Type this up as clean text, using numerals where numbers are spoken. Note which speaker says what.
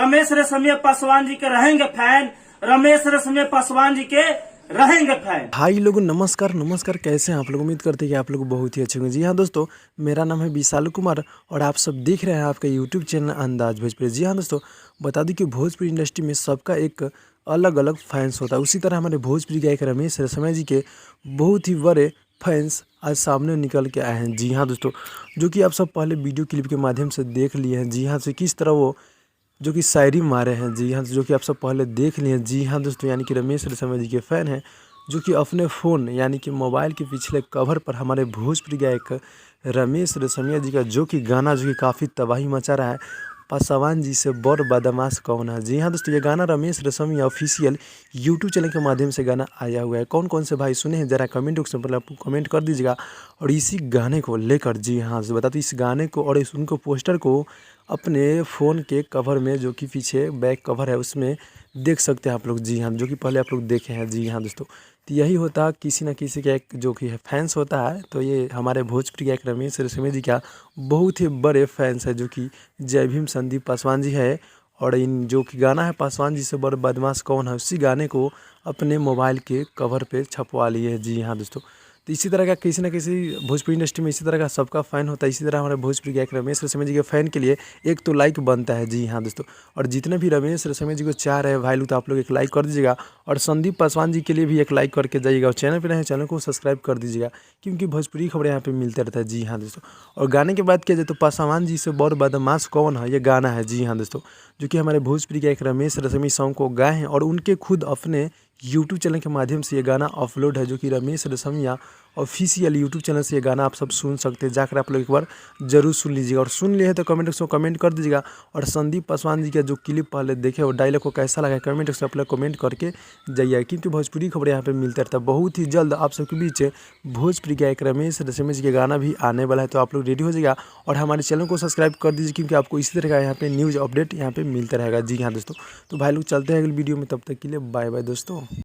Speaker 1: रमेश रेशमिया पासवान जी के रहेंगे फैन, रमेश रेशमिया पासवान जी के रहेंगे फैन।
Speaker 2: हाई लोगों, नमस्कार नमस्कार। कैसे हैं आप लोग? उम्मीद करते हैं कि आप लोग बहुत ही अच्छे होंगे। जी हाँ दोस्तों, मेरा नाम है विशाल कुमार और आप सब देख रहे हैं आपका यूट्यूब चैनल अंदाज भोजपुरी। जी हाँ दोस्तों, बता दूं कि भोजपुरी इंडस्ट्री में सबका एक अलग अलग फैंस होता है। उसी तरह हमारे भोजपुरी गायक रमेश रेशमिया जी के बहुत ही बड़े फैंस आज सामने निकल के आए हैं। जी हाँ दोस्तों, जो कि आप सब पहले वीडियो क्लिप के माध्यम से देख लिए हैं। जी हाँ, से किस तरह वो जो कि शायरी मारे हैं। जी हाँ, जो कि आप सब पहले देख लिए हैं। जी हाँ दोस्तों, यानी कि रमेश रेशमिया जी के फ़ैन हैं, जो कि अपने फ़ोन यानी कि मोबाइल के पिछले कवर पर हमारे भोजपुरी गायक रमेश रेशमिया जी का जो कि गाना जो कि काफ़ी तबाही मचा रहा है, पासवान जी से बड़ बदमाश कौन है। जी हाँ दोस्तों, ये गाना Ramesh Reshammiya official YouTube channel के माध्यम से गाना आया हुआ है। कौन कौन से भाई सुने हैं ज़रा कमेंट बॉक्स में आप कमेंट कर दीजिएगा। और इसी गाने को लेकर, जी हाँ बता दो, इस गाने को और इस उनको पोस्टर को अपने फ़ोन के कवर में जो कि पीछे बैक कवर है उसमें देख सकते हैं आप लोग। जी हाँ, जो कि पहले आप लोग देखे हैं। जी हाँ दोस्तों, तो यही होता है किसी न किसी का एक जो कि फैंस होता है। तो ये हमारे भोजपुरी गायक रमेश रेशमिया जी का बहुत ही बड़े फैंस है, जो कि जय भीम संदीप पासवान जी है। और इन जो कि गाना है पासवान जी से बड़ बदमाश कौन है, उसी गाने को अपने मोबाइल के कवर पे छपवा लिए है। जी हाँ दोस्तों, तो इसी तरह का किसी न किसी भोजपुरी इंडस्ट्री में इसी तरह का सबका फ़ैन होता है। इसी तरह हमारे भोजपुरी गायक रमेश रेशमिया जी के फ़ैन के लिए एक तो लाइक बनता है। जी हाँ दोस्तों, और जितने भी रमेश रेशमिया जी को चाह रहे हैं भाई लोग, तो आप लोग एक लाइक कर दीजिएगा। और संदीप पासवान जी के लिए भी एक लाइक करके जाइएगा। और चैनल पर नए चैनल को सब्सक्राइब कर दीजिएगा, क्योंकि भोजपुरी खबरें यहाँ पे मिलते रहता है। जी हाँ दोस्तों, और गाने की बात किया जाए तो पासवान जी से बड़ बदमाश कौन है, ये गाना है। जी हाँ दोस्तों, जो कि हमारे भोजपुरी गायक रमेश रेशमिया सॉन्ग को गाए हैं और उनके खुद अपने यूट्यूब चैनल के माध्यम से ये गाना अपलोड है, जो कि Ramesh Reshammiya official YouTube channel से ये गाना आप सब सुन सकते हैं। जाकर आप लोग एक बार जरूर सुन लीजिएगा। और सुन लिए हैं तो कमेंट बॉक्स में कमेंट कर दीजिएगा। और संदीप पासवान जी का जो क्लिप पहले देखे और डायलॉग को कैसा लगा कमेंट बॉक्स में आप लोग कमेंट करके जाइए, क्योंकि भोजपुरी खबरें यहाँ पे मिलता रहता है। बहुत ही जल्द आप सबके बीच भोजपुरी गायक रमेश रेशमिया जी का गाना भी आने वाला है, तो आप लोग रेडी हो जाइएगा। और हमारे चैनल को सब्सक्राइब कर दीजिए, क्योंकि आपको इसी तरह का यहाँ पे न्यूज़ अपडेट यहाँ पे मिलता रहेगा। जी हाँ दोस्तों, तो भाई लोग चलते हैं अगली वीडियो में, तब तक के लिए बाय बाय दोस्तों।